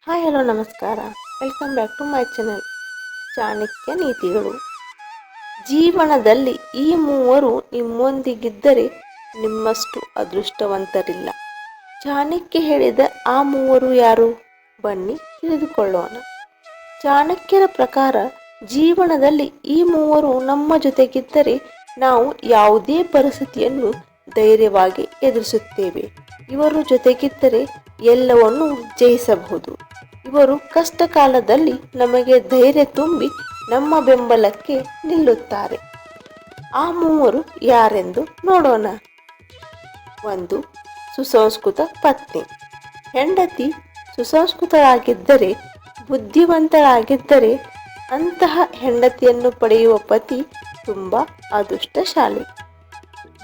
Hi hello ನಮಸ್ಕಾರ. Welcome back to my channel Chanakya ನೀತಿಗಳು. ಜೀವನದಲ್ಲಿ ಈ ಮೂವರು ನಿಮ್ಮೊಂದಿಗಿದ್ದರೆ ನಿಮ್ಮಷ್ಟು ಅದೃಷ್ಟವಂತರಿಲ್ಲ. ಚಾಣಕ್ಯ ಹೇಳಿದ ಆ ಮೂವರು ಯಾರು? ಬನ್ನಿ ತಿಳಿದುಕೊಳ್ಳೋಣ. ಚಾಣಕ್ಯರ ಪ್ರಕಾರ ಜೀವನದಲ್ಲಿ ಈ ಮೂವರು ನಮ್ಮ ಜೊತೆಗಿದ್ದರೆ ನಾವು ಯಾವುದೇ ಪರಿಸ್ಥಿತಿಯನ್ನು ಧೈರ್ಯವಾಗಿ ಎದುರಿಸುತ್ತೇವೆ. ಇವರು ಜೊತೆಗಿದ್ದರೆ ಎಲ್ಲವನ್ನು ಜಯಿಸಬಹುದು. ಇವರು ಕಷ್ಟ ಕಾಲದಲ್ಲಿ ನಮಗೆ ಧೈರ್ಯ ತುಂಬಿ ನಮ್ಮ ಬೆಂಬಲಕ್ಕೆ ನಿಲ್ಲುತ್ತಾರೆ. ಆ ಮೂವರು ಯಾರೆಂದು ನೋಡೋಣ. 1. ಸುಸಂಸ್ಕೃತ ಪತ್ನಿ. ಹೆಂಡತಿ ಸುಸಂಸ್ಕೃತರಾಗಿದ್ದರೆ, ಬುದ್ಧಿವಂತರಾಗಿದ್ದರೆ ಅಂತಹ ಹೆಂಡತಿಯನ್ನು ಪಡೆಯುವ ಪತಿ ತುಂಬ ಅದೃಷ್ಟಶಾಲಿ.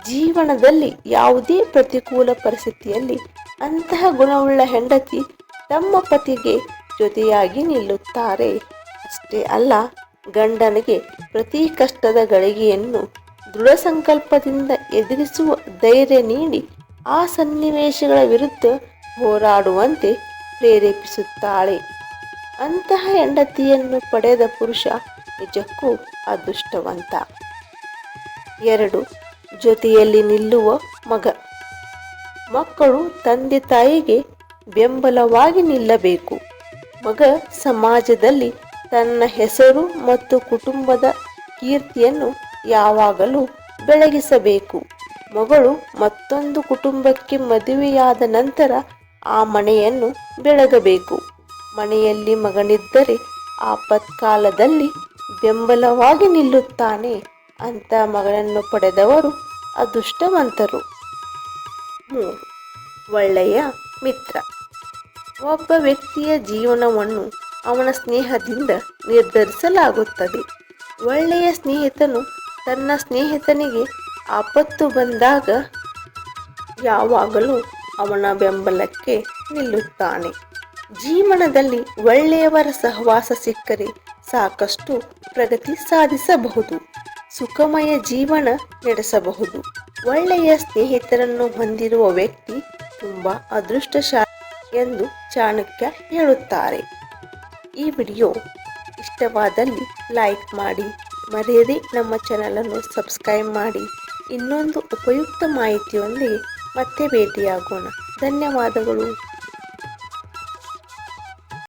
ಜೀವನದಲ್ಲಿ ಯಾವುದೇ ಪ್ರತಿಕೂಲ ಪರಿಸ್ಥಿತಿಯಲ್ಲಿ ಅಂತಹ ಗುಣವುಳ್ಳ ಹೆಂಡತಿ ತಮ್ಮ ಪತಿಗೆ ಜೊತೆಯಾಗಿ ನಿಲ್ಲುತ್ತಾರೆ. ಅಷ್ಟೇ ಅಲ್ಲ, ಗಂಡನಿಗೆ ಪ್ರತಿ ಕಷ್ಟದ ಗಳಿಗೆಯನ್ನು ದೃಢ ಸಂಕಲ್ಪದಿಂದ ಎದುರಿಸುವ ಧೈರ್ಯ ನೀಡಿ ಆ ಸನ್ನಿವೇಶಗಳ ವಿರುದ್ಧ ಹೋರಾಡುವಂತೆ ಪ್ರೇರೇಪಿಸುತ್ತಾಳೆ. ಅಂತಹ ಹೆಂಡತಿಯನ್ನು ಪಡೆದ ಪುರುಷ ನಿಜಕ್ಕೂ ಅದೃಷ್ಟವಂತ. 2. ಜೊತೆಯಲ್ಲಿ ನಿಲ್ಲುವ ಮಗ. ಮಕ್ಕಳು ತಂದೆ ತಾಯಿಗೆ ಬೆಂಬಲವಾಗಿ ನಿಲ್ಲಬೇಕು. ಮಗ ಸಮಾಜದಲ್ಲಿ ತನ್ನ ಹೆಸರು ಮತ್ತು ಕುಟುಂಬದ ಕೀರ್ತಿಯನ್ನು ಯಾವಾಗಲೂ ಬೆಳಗಿಸಬೇಕು. ಮಗಳು ಮತ್ತೊಂದು ಕುಟುಂಬಕ್ಕೆ ಮದುವೆಯಾದ ನಂತರ ಆ ಮನೆಯನ್ನು ಬೆಳಗಬೇಕು. ಮನೆಯಲ್ಲಿ ಮಗನಿದ್ದರೆ ಆಪತ್ಕಾಲದಲ್ಲಿ ಬೆಂಬಲವಾಗಿ ನಿಲ್ಲುತ್ತಾನೆ. ಅಂತ ಮಗಳನ್ನು ಪಡೆದವರು ಅದೃಷ್ಟವಂತರು. 3. ಒಳ್ಳೆಯ ಮಿತ್ರ. ಒಬ್ಬ ವ್ಯಕ್ತಿಯ ಜೀವನವನ್ನು ಅವನ ಸ್ನೇಹದಿಂದ ನಿರ್ಧರಿಸಲಾಗುತ್ತದೆ. ಒಳ್ಳೆಯ ಸ್ನೇಹಿತನು ತನ್ನ ಸ್ನೇಹಿತನಿಗೆ ಆಪತ್ತು ಬಂದಾಗ ಯಾವಾಗಲೂ ಅವನ ಬೆಂಬಲಕ್ಕೆ ನಿಲ್ಲುತ್ತಾನೆ. ಜೀವನದಲ್ಲಿ ಒಳ್ಳೆಯವರ ಸಹವಾಸ ಸಿಕ್ಕರೆ ಸಾಕಷ್ಟು ಪ್ರಗತಿ ಸಾಧಿಸಬಹುದು, ಸುಖಮಯ ಜೀವನ ನಡೆಸಬಹುದು. ಒಳ್ಳೆಯ ಸ್ನೇಹಿತರನ್ನು ಹೊಂದಿರುವ ವ್ಯಕ್ತಿ ತುಂಬ ಅದೃಷ್ಟಶಾಲಿ ಎಂದು ಚಾಣಕ್ಯ ಹೇಳುತ್ತಾರೆ. ಈ ವಿಡಿಯೋ ಇಷ್ಟವಾದಲ್ಲಿ ಲೈಕ್ ಮಾಡಿ, ಮರೆಯದೆ ನಮ್ಮ ಚಾನಲನ್ನು ಸಬ್ಸ್ಕ್ರೈಬ್ ಮಾಡಿ. ಇನ್ನೊಂದು ಉಪಯುಕ್ತ ಮಾಹಿತಿಯೊಂದಿಗೆ ಮತ್ತೆ ಭೇಟಿಯಾಗೋಣ. ಧನ್ಯವಾದಗಳು.